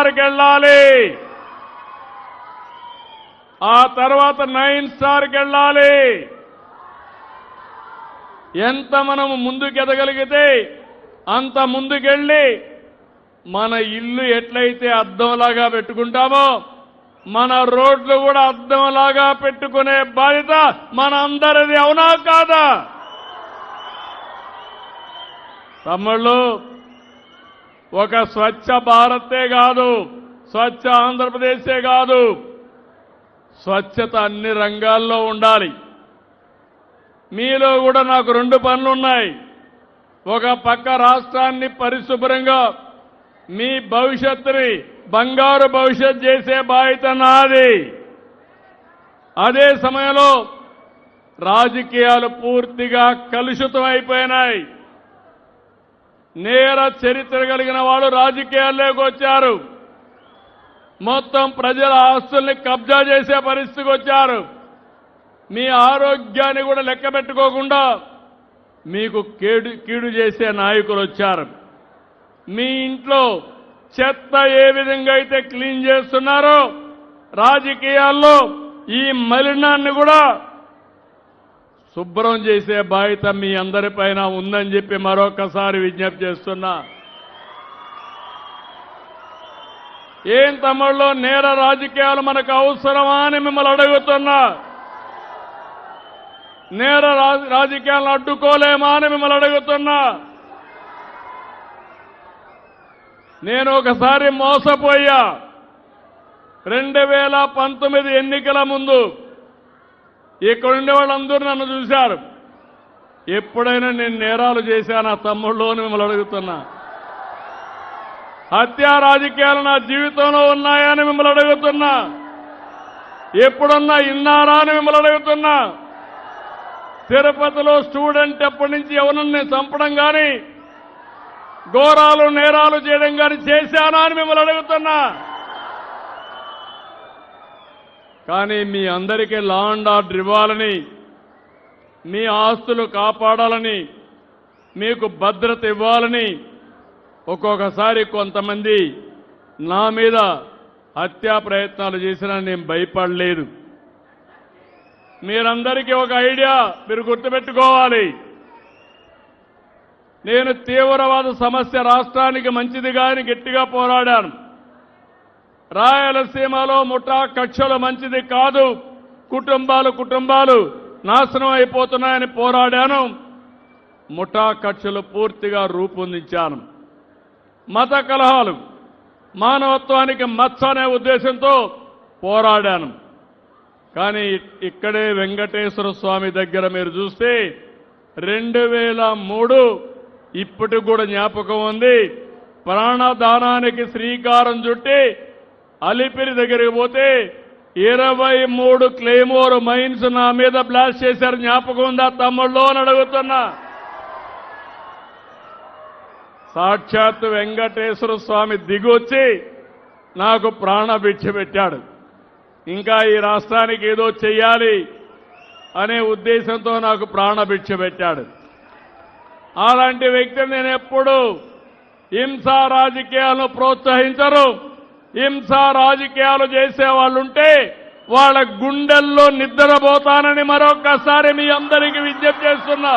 స్టార్కి వెళ్ళాలి, ఆ తర్వాత 9 స్టార్కి వెళ్ళాలి. ఎంత మనం ముందుకు ఎదగలిగితే అంత ముందుకెళ్ళి మన ఇల్లు ఎట్లయితే అద్దంలాగా పెట్టుకుంటామో మన రోడ్లు కూడా అద్దంలాగా పెట్టుకునే బాధ్యత మన అందరిది. అవునా కాదా? తమ్ముళ్ళు, ఒక స్వచ్ఛ భారతే కాదు, స్వచ్ఛ ఆంధ్రప్రదేశే కాదు, స్వచ్ఛత అన్ని రంగాల్లో ఉండాలి. మీలో కూడా నాకు 2 పనులున్నాయి. ఒక పక్క రాష్ట్రాన్ని పరిశుభ్రంగా మీ భవిష్యత్తుని బంగారు భవిష్యత్ చేసే బాధ్యత నాది. అదే సమయంలో రాజకీయాలు పూర్తిగా కలుషితం అయిపోయినాయి. నేర చరిత్ర కలిగిన వాళ్ళు రాజకీయాల్లోకి వచ్చారు. మొత్తం ప్రజల ఆస్తుల్ని కబ్జా చేసే పరిస్థితికి వచ్చారు. మీ ఆరోగ్యాన్ని కూడా లెక్క పెట్టుకోకుండా మీకు కీడు చేసే నాయకులు వచ్చారు. మీ ఇంట్లో చెత్త ఏ విధంగా అయితే క్లీన్ చేస్తున్నారో రాజకీయాల్లో ఈ మలినాన్ని కూడా శుభ్రం చేసే బాధ్యత మీ అందరిపైన ఉందని చెప్పి మరొకసారి విజ్ఞప్తి చేస్తున్నా. ఏం తమ్ముళ్ళు, నేర రాజకీయాలు మనకు అవసరమా అని మిమ్మల్ని అడుగుతున్నా. నేర రాజకీయాలను అడ్డుకోలేమా అని మిమ్మల్ని అడుగుతున్నా. నేను ఒకసారి మోసపోయా. 2019 ఎన్నికల ముందు ఇక్కడ ఉండే వాళ్ళందరూ నన్ను చూశారు. ఎప్పుడైనా నేను నేరాలు చేశానా తమ్ముళ్ళు అని మిమ్మల్ని అడుగుతున్నా. హత్యా రాజకీయాలు నా జీవితంలో ఉన్నాయని మిమ్మల్ని అడుగుతున్నా. ఎప్పుడన్నా ఇన్నారా అని మిమ్మల్ని అడుగుతున్నా. తిరుపతిలో స్టూడెంట్ ఎప్పటి నుంచి ఎవరిని చంపడం కానీ ఘోరాలు నేరాలు చేయడం కానీ చేశానా అని మిమ్మల్ని అడుగుతున్నా. కానీ మీ అందరికీ లా అండ్ ఆర్డర్ ఇవ్వాలని, మీ ఆస్తులు కాపాడాలని, మీకు భద్రత ఇవ్వాలని ఒక్కొక్కసారి కొంతమంది నా మీద హత్యా ప్రయత్నాలు చేసినా నేను భయపడలేదు. మీరందరికీ ఒక ఐడియా మీరు గుర్తుపెట్టుకోవాలి. నేను తీవ్రవాద సమస్య రాష్ట్రానికి మంచిదిగా అని గట్టిగా పోరాడాను. రాయలసీమలో ముఠా కక్షలు మంచిది కాదు, కుటుంబాలు నాశనం అయిపోతున్నాయని పోరాడాను. ముఠా కక్షలు పూర్తిగా రూపొందించాను. మత కలహాలు మానవత్వానికి మచ్చ అనే ఉద్దేశంతో పోరాడాను. కానీ ఇక్కడే వెంకటేశ్వర స్వామి దగ్గర మీరు చూస్తే 2003 ఇప్పటికి కూడా జ్ఞాపకం ఉంది. ప్రాణదానానికి శ్రీకారం చుట్టి అలిపిరి దగ్గరికి పోతే 23 క్లెయిమోర్ మైన్స్ నా మీద బ్లాస్ట్ చేశారు. జ్ఞాపకం ఉందా తమ్ముళ్ళు అని అడుగుతున్నా. సాక్షాత్ వెంకటేశ్వర స్వామి దిగొచ్చి నాకు ప్రాణభిక్ష పెట్టాడు. ఇంకా ఈ రాష్ట్రానికి ఏదో చెయ్యాలి అనే ఉద్దేశంతో నాకు ప్రాణభిక్ష పెట్టాడు. అలాంటి వ్యక్తిని నేను ఎప్పుడూ హింసా రాజకీయాలను ప్రోత్సహించరు. హింసా రాజకీయాలు చేసేవాళ్ళుంటే వాళ్ళ గుండెల్లో నిద్రపోతానని మరొక్కసారి మీ అందరికీ విజ్ఞప్తి చేస్తున్నా.